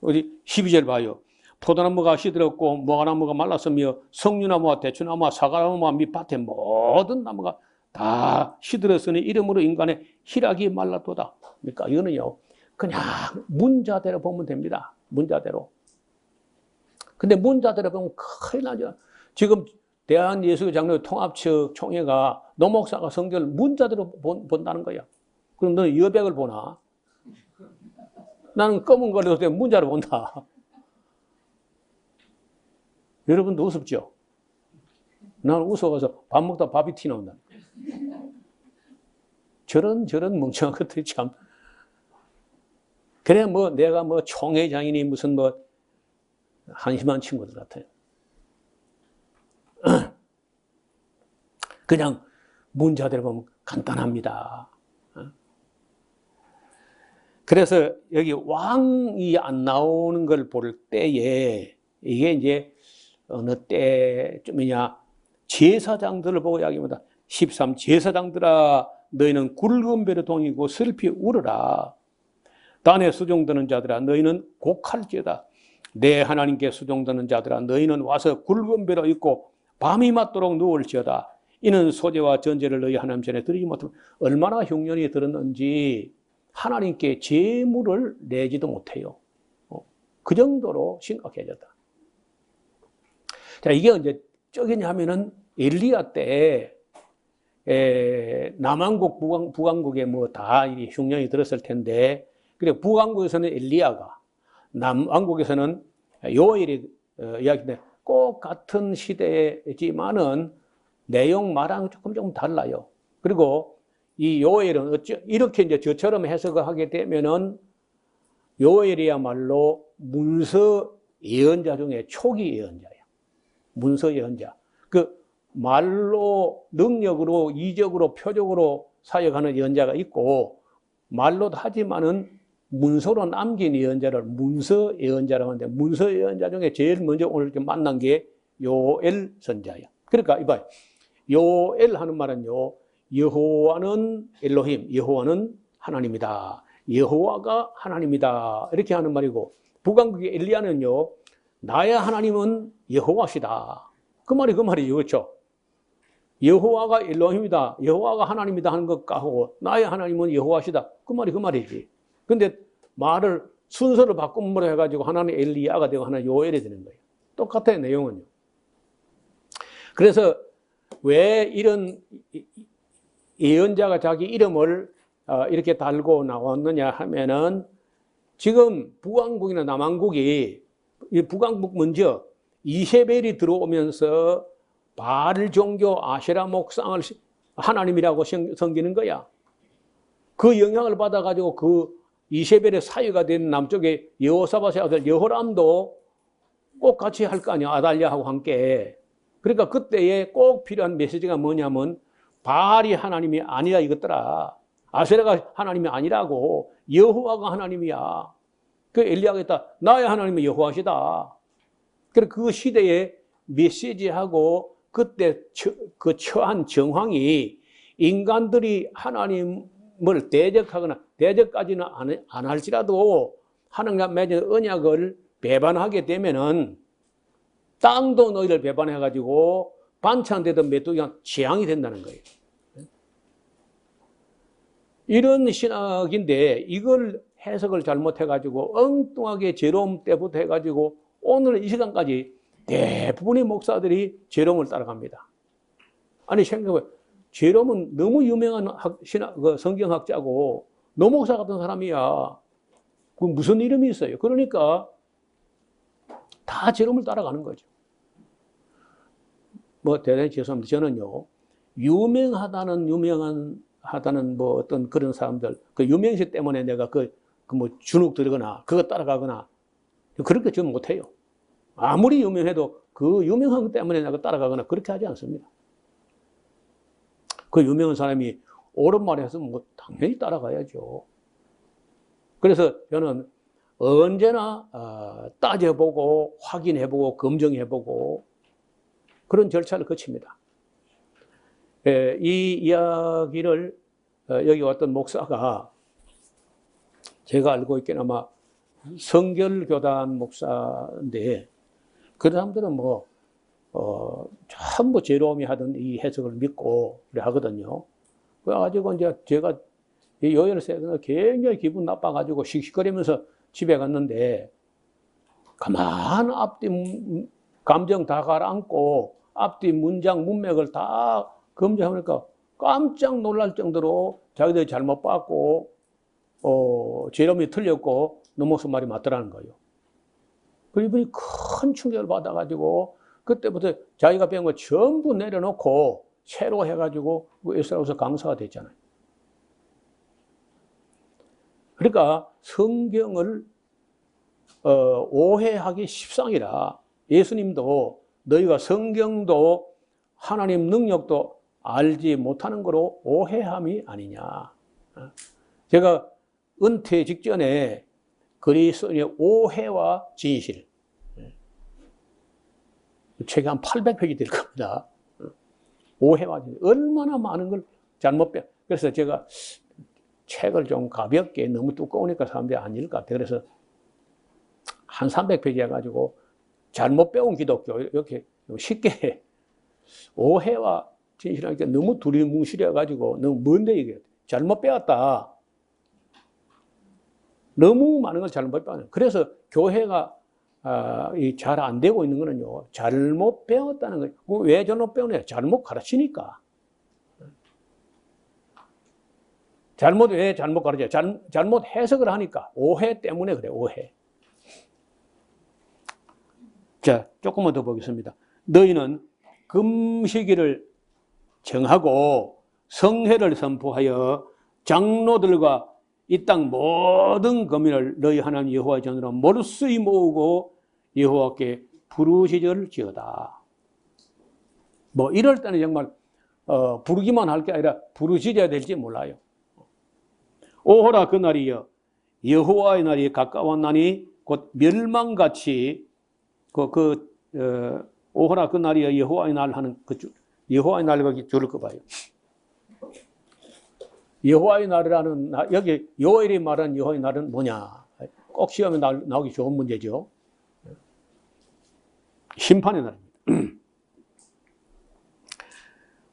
어디 12절 봐요. 포도나무가 시들었고 무화과나무가 말랐으며 석류나무와 대추나무와 사과나무와 밑밭에 모든 나무가 다 시들었으니 이러므로 인간의 희락이 말랐도다. 그러니까 이거는요 그냥 문자대로 보면 됩니다. 문자대로. 근데 문자대로 보면 큰일 나죠. 지금 대한예수교장로회 통합측 총회가 노 목사가 성경을 문자대로 본다는 거야. 그럼 너는 여백을 보나? 나는 검은 거를 문자로 본다. 여러분도 우습죠? 나는 웃어가서 밥 먹다 밥이 튀나온다. 저런 멍청한 것들이 참. 그래, 뭐, 내가 뭐, 총회장이니 무슨 뭐, 한심한 친구들 같아요. 그냥 문자대로 보면 간단합니다. 그래서 여기 왕이 안 나오는 걸 볼 때에 이게 이제 어느 때쯤이냐 제사장들을 보고 이야기합니다. 13 제사장들아 너희는 굵은 배로 동이고 슬피 울어라. 단에 수종드는 자들아 너희는 곡할지어다. 내 하나님께 수종드는 자들아 너희는 와서 굵은 배로 입고 밤이 맞도록 누울지어다. 이는 소제와 전제를 너희 하나님 전에 드리지 못하면 얼마나 흉년이 들었는지 하나님께 제물을 내지도 못해요. 그 정도로 심각해졌다. 자, 이게 언제 적이냐 하면은 엘리야 때 남왕국, 북왕국에 뭐 다 흉년이 들었을 텐데, 그래 북왕국에서는 엘리야가, 남왕국에서는 요엘이 이야기인데 꼭 같은 시대지만은 내용 말하는 조금 달라요. 그리고 이 요엘은 이렇게 이제 저처럼 해석을 하게 되면은 요엘이야말로 문서 예언자 중에 초기 예언자예요. 문서 예언자. 그 말로 능력으로 이적으로 표적으로 사역하는 예언자가 있고 말로도 하지만은 문서로 남긴 예언자를 문서 예언자라고 하는데 문서 예언자 중에 제일 먼저 오늘 이렇게 만난 게 요엘 선자예요. 그러니까 이봐요. 요엘 하는 말은요. 여호와는 엘로힘, 여호와는 하나님이다. 여호와가 하나님이다. 이렇게 하는 말이고 북왕국의 엘리야는요. 나의 하나님은 여호와시다. 그 말이에요. 그렇죠? 여호와가 엘로힘이다. 여호와가 하나님이다 하는 것과 하고 나의 하나님은 여호와시다. 그 말이지. 근데 말을 순서를 바꿈으로 해가지고 하나는 엘리야가 되고 하나는 요엘이 되는 거예요. 똑같아요. 내용은요. 그래서 왜 이런 예언자가 자기 이름을 이렇게 달고 나왔느냐 하면은 지금 북왕국이나 남왕국이 북왕국 먼저 이세벨이 들어오면서 바알 종교 아세라 목상을 하나님이라고 섬기는 거야. 그 영향을 받아가지고 그 이세벨의 사위가 된 남쪽의 여호사밧의 아들 여호람도 꼭 같이 할 거 아니야. 아달랴하고 함께. 그러니까 그때에 꼭 필요한 메시지가 뭐냐면 바알이 하나님이 아니라 이것더라. 아세라가 하나님이 아니라고. 여호와가 하나님이야. 그 엘리야가 했다. 나의 하나님은 여호와시다. 그래서 그 시대의 메시지하고 그때 그 처한 정황이 인간들이 하나님을 대적하거나 대적까지는 안 할지라도 하나님과 맺은 언약을 배반하게 되면은 땅도 너희를 배반해가지고 반찬되던 메뚜기가 재앙이 된다는 거예요. 이런 신학인데 이걸 해석을 잘못해가지고 엉뚱하게 제롬 때부터 해가지고 오늘 이 시간까지 대부분의 목사들이 제롬을 따라갑니다. 아니 생각해봐요. 제롬은 너무 유명한 성경학자고 노목사 같은 사람이야. 그 무슨 이름이 있어요. 그러니까 다 제롬을 따라가는 거죠. 뭐 대단히 죄송합니다. 저는요 유명하다는 뭐 어떤 그런 사람들 그 유명시 때문에 내가 뭐 주눅 들거나 그거 따라가거나 그렇게 저는 못해요. 아무리 유명해도 그 유명한 것 때문에 내가 따라가거나 그렇게 하지 않습니다. 그 유명한 사람이 옳은 말 해서 뭐 당연히 따라가야죠. 그래서 저는 언제나 따져보고 확인해보고 검증해보고 그런 절차를 거칩니다. 이 이야기를 여기 왔던 목사가 제가 알고 있기는 아마 성결교단 목사인데 그 사람들은 전부 제롬이 하던 이 해석을 믿고 그래 하거든요. 그래가지고 이제 제가 이 요엘을 쓰면서 굉장히 기분 나빠가지고 씩씩거리면서 집에 갔는데 가만 앞뒤 감정 다 가라앉고 앞뒤 문장 문맥을 다 검증하니까 깜짝 놀랄 정도로 자기들이 잘못 봤고 제롬이 틀렸고 노목사 말이 맞더라는 거예요. 그 이분이 큰 충격을 받아가지고 그때부터 자기가 배운 거 전부 내려놓고 새로 해가지고 에스라에서 강사가 됐잖아요. 그러니까 성경을 오해하기 십상이라 예수님도 너희가 성경도 하나님 능력도 알지 못하는 거로 오해함이 아니냐. 제가 은퇴 직전에 그리스도인의 오해와 진실 책이 한 800페이지 될 겁니다. 오해와 얼마나 많은 걸 잘못 빼. 그래서 제가 책을 좀 가볍게 너무 두꺼우니까 사람들이 안 읽을 것 같아요. 그래서 한 300페이지 해가지고 잘못 배운 기독교 이렇게 쉽게 오해와 진실하니까 너무 두리뭉실해가지고 너무 먼데 이게 잘못 배웠다. 너무 많은 걸 잘못 배웠다. 그래서 교회가 잘 안 되고 있는 거는요, 잘못 배웠다는 거예요. 왜 잘못 배우냐? 잘못 가르치니까. 왜 잘못 가르쳐? 잘못 해석을 하니까. 오해 때문에 그래, 오해. 자, 조금만 더 보겠습니다. 너희는 금식일을 정하고 성회를 선포하여 장로들과 이 땅 모든 거민을 너희 하나님 여호와의 전으로 몰수히 모으고 여호와께 부르짖을 지어다. 뭐 이럴 때는 정말 부르기만 할 게 아니라 부르짖어야 될지 몰라요. 오호라 그날이여 여호와의 날이 가까웠나니 곧 멸망같이 오호라 그날이여 여호와의 날 하는 여호와의 날과 줄을 거 봐요. 여호와의 날이라는 여기 요엘이 말하는 여호와의 날은 뭐냐? 꼭 시험에 나오기 좋은 문제죠. 심판의 날입니다.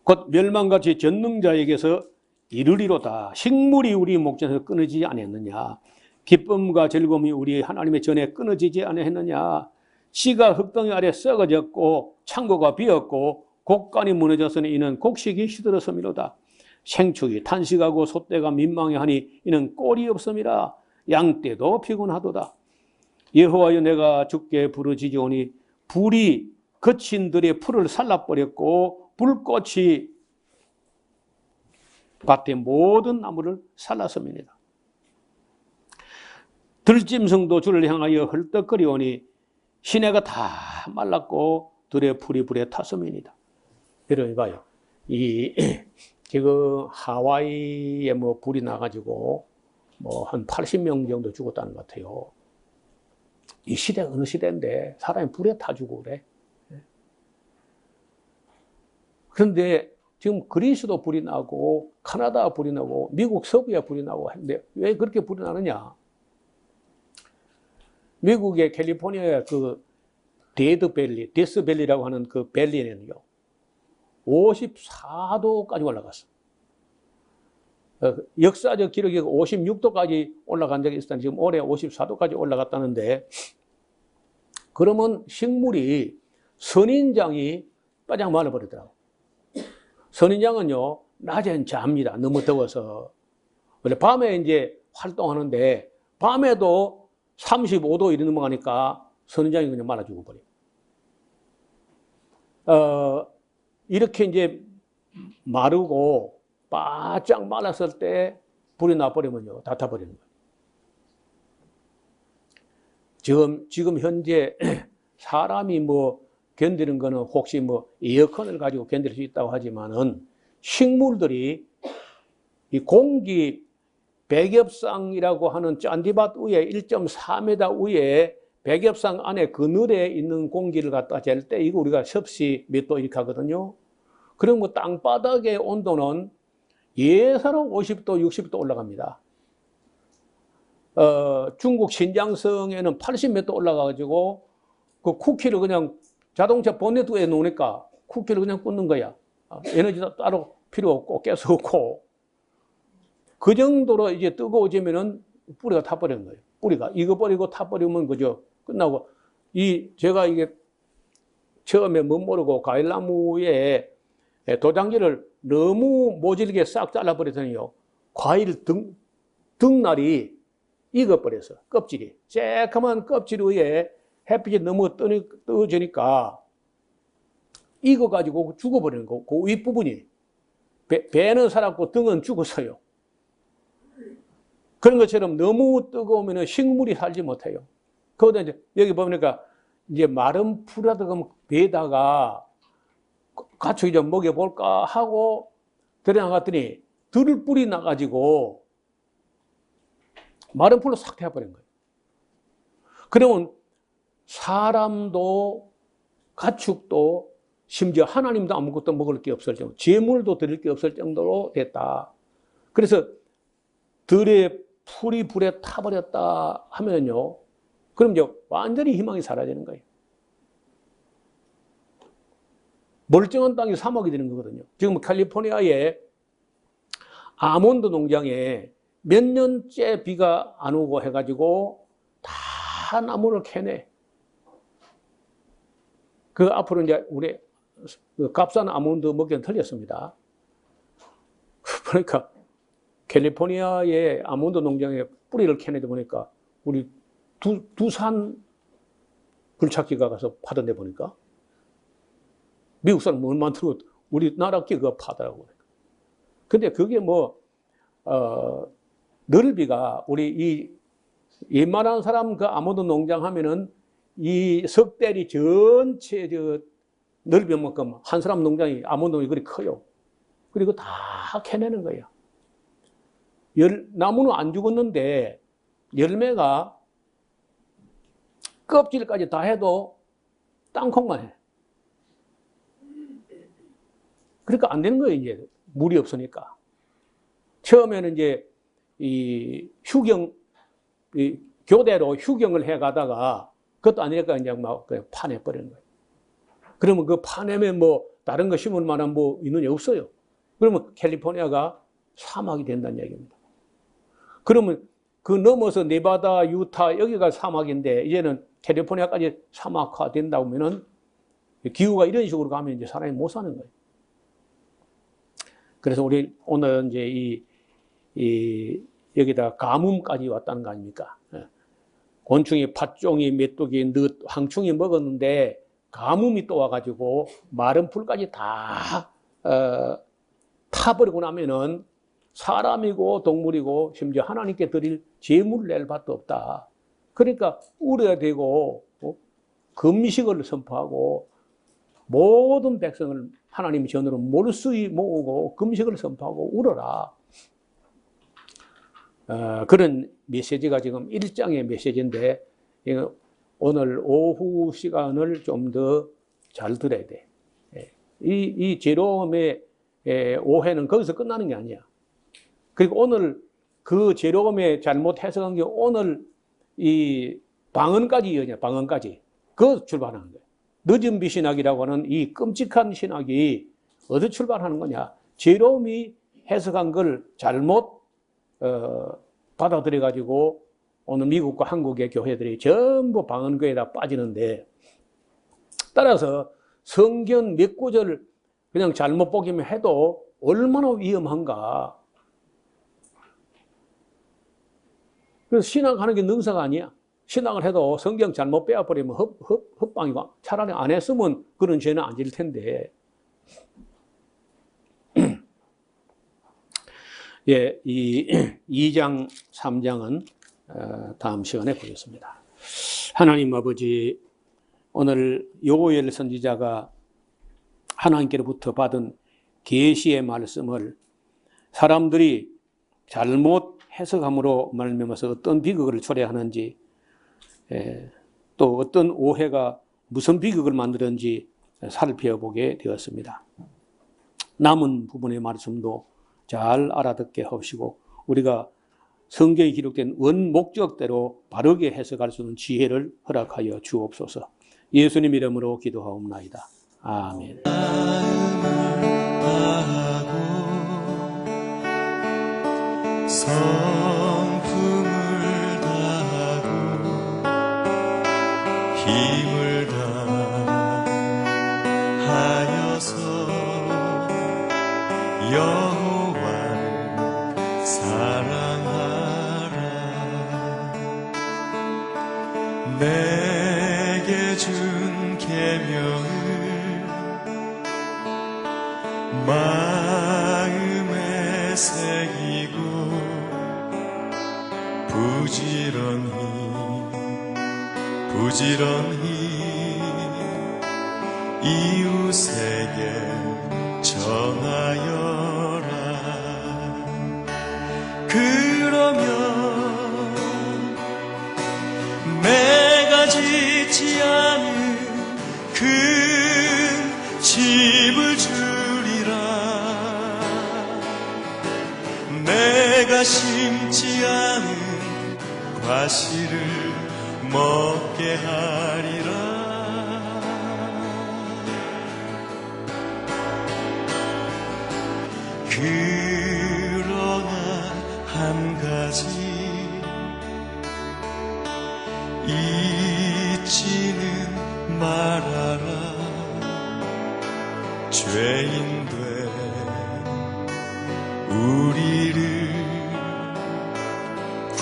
곧 멸망같이 전능자에게서 이르리로다. 식물이 우리 목전에서 끊어지지 아니했느냐? 기쁨과 즐거움이 우리 하나님의 전에 끊어지지 아니했느냐? 씨가 흙덩이 아래 썩어졌고 창고가 비었고 곡간이 무너졌으니 이는 곡식이 시들었음이로다. 생축이 탄식하고 소떼가 민망해하니 이는 꼴이 없음이라. 양떼도 피곤하도다. 여호와여 내가 주께 부르짖으오니 불이 거친 들의 풀을 살라버렸고 불꽃이 밭의 모든 나무를 살랐음이니라. 들짐승도 주를 향하여 헐떡거리오니 시내가 다 말랐고 들의 풀이 불에 탔음이니라. 여러분 봐요. 지금 하와이에 뭐 불이 나가지고 뭐 한 80명 정도 죽었다는 것 같아요. 이 시대가 어느 시대인데 사람이 불에 타 죽고 그래. 그런데 지금 그리스도 불이 나고 카나다 불이 나고 미국 서부에 불이 나고 하는데 왜 그렇게 불이 나느냐? 미국의 캘리포니아의 그 데스밸리라고 하는 그 밸리는요 54도까지 올라갔어. 역사적 기록이 56도까지 올라간 적이 있었는데 지금 올해 54도까지 올라갔다는데, 그러면 식물이 선인장이 바짝 말라버리더라고. 선인장은요 낮엔 잡니다. 너무 더워서. 원래 밤에 이제 활동하는데 밤에도 35도 이리 넘어가니까 선인장이 그냥 말라 죽어버려. 이렇게 이제 마르고 바짝 말랐을 때 불이 나버리면요 다 타버리는 거예요. 지금 현재 사람이 뭐 견디는 거는 혹시 뭐 에어컨을 가지고 견딜 수 있다고 하지만은 식물들이 이 공기 백엽상이라고 하는 잔디밭 위에 1.4m 위에 백엽상 안에 그늘에 있는 공기를 갖다 잴 때 이거 우리가 섭씨 몇 도 이렇게 하거든요. 그럼 뭐 땅바닥의 온도는 예사로 50도, 60도 올라갑니다. 중국 신장성에는 80몇 도 올라가가지고 그 쿠키를 그냥 자동차 보넷 위에 놓으니까 쿠키를 그냥 굽는 거야. 에너지도 따로 필요 없고 가스 없고. 그 정도로 이제 뜨거워지면은 뿌리가 타버리는 거예요. 뿌리가. 이거 버리고 타버리면 그저 끝나고. 제가 이게 처음에 못 모르고 과일나무에 도장지를 너무 모질게 싹 잘라버렸더니요. 과일 등날이 익어버렸어. 껍질이. 새까만 껍질 위에 햇빛이 너무 떠지니까 익어가지고 죽어버리는 거. 그 윗부분이. 배는 살았고 등은 죽었어요. 그런 것처럼 너무 뜨거우면 식물이 살지 못해요. 거기다 이제 여기 보니까 이제 마른 풀이라든가 배에다가 가축이 좀 먹여볼까 하고 들여나갔더니 들불이 나가지고 마른 풀로 싹 태워버린 거예요. 그러면 사람도 가축도 심지어 하나님도 아무것도 먹을 게 없을 정도, 제물도 드릴 게 없을 정도로 됐다. 그래서 들의 풀이 불에 타버렸다 하면요, 그럼 이제 완전히 희망이 사라지는 거예요. 멀쩡한 땅이 사막이 되는 거거든요. 지금 캘리포니아의 아몬드 농장에 몇 년째 비가 안 오고 해가지고 다 나무를 캐내. 그 앞으로 이제 우리 값싼 아몬드 먹기는 틀렸습니다. 그러니까 캘리포니아의 아몬드 농장에 뿌리를 캐내다 보니까 우리 두산 굴착기가 가서 파던데 보니까 미국 사람 얼마나 들고 우리나라 기가 파더라고요. 근데 그게 넓이가 우리 이 웬만한 사람 그 아몬드 농장 하면은 이 석대리 전체 저 넓이만큼 한 사람 농장이 아몬드 농장이 그리 커요. 그리고 다 캐내는 거예요. 나무는 안 죽었는데 열매가 껍질까지 다 해도 땅콩만 해. 그러니까 안 되는 거예요, 이제. 물이 없으니까. 처음에는 이제 교대로 휴경을 해 가다가 그것도 아니니까 이제 막 그냥 파내버리는 거예요. 그러면 그 파내면 다른 거 심을 만한 있느냐 없어요. 그러면 캘리포니아가 사막이 된다는 얘기입니다. 그러면 그 넘어서 네바다, 유타 여기가 사막인데 이제는 캘리포니아까지 사막화 된다고 하면은 기후가 이런 식으로 가면 이제 사람이 못 사는 거예요. 그래서 우리 오늘 이제 여기다 가뭄까지 왔다는 거 아닙니까? 곤충이 팥종이, 메뚜기, 넛, 황충이 먹었는데 가뭄이 또 와가지고 마른 풀까지 다 타버리고 나면은 사람이고 동물이고 심지어 하나님께 드릴 제물을 낼 밭도 없다. 그러니까 울어야 되고 금식을 선포하고 모든 백성을 하나님 전으로 몰수히 모으고 금식을 선포하고 울어라. 그런 메시지가 지금 1장의 메시지인데 오늘 오후 시간을 좀 더 잘 들어야 돼. 이 제롬의 오해는 거기서 끝나는 게 아니야. 그리고 오늘 그 제롬의 잘못 해석한 게 오늘 이 방언까지 이어져, 방언까지. 그거 출발하는 거예요. 늦은 비신학이라고 하는 이 끔찍한 신학이 어디 출발하는 거냐. 제롬이 해석한 걸 잘못 받아들여가지고 오늘 미국과 한국의 교회들이 전부 방언교회에다 빠지는데, 따라서 성경 몇 구절 그냥 잘못 보기만 해도 얼마나 위험한가. 그래서 신앙하는 게 능사가 아니야. 신앙을 해도 성경 잘못 빼앗버리면 헛방이고, 차라리 안 했으면 그런 죄는 안 질 텐데. 예, 이 2장, 3장은 다음 시간에 보겠습니다. 하나님 아버지, 오늘 요엘 선지자가 하나님께로부터 받은 계시의 말씀을 사람들이 잘못 해석함으로 말미암아서 어떤 비극을 초래하는지, 또 어떤 오해가 무슨 비극을 만드는지 살펴보게 되었습니다. 남은 부분의 말씀도 잘 알아듣게 하시고 우리가 성경에 기록된 원 목적대로 바르게 해석할 수 있는 지혜를 허락하여 주옵소서. 예수님 이름으로 기도하옵나이다. 아멘. 성품을 다하고 힘을 다하여서 여호와를 사랑하라. 내게 준 계명을 마음에 새기고 부지런히 이웃에게 전하여라. 그러면 내가 짓지 않은 그 내가 심지 않은 과실을 먹게 하리라. 그러나 한 가지 잊지는 말아라. 죄인된 우리를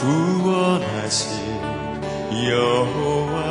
구원하신 여호와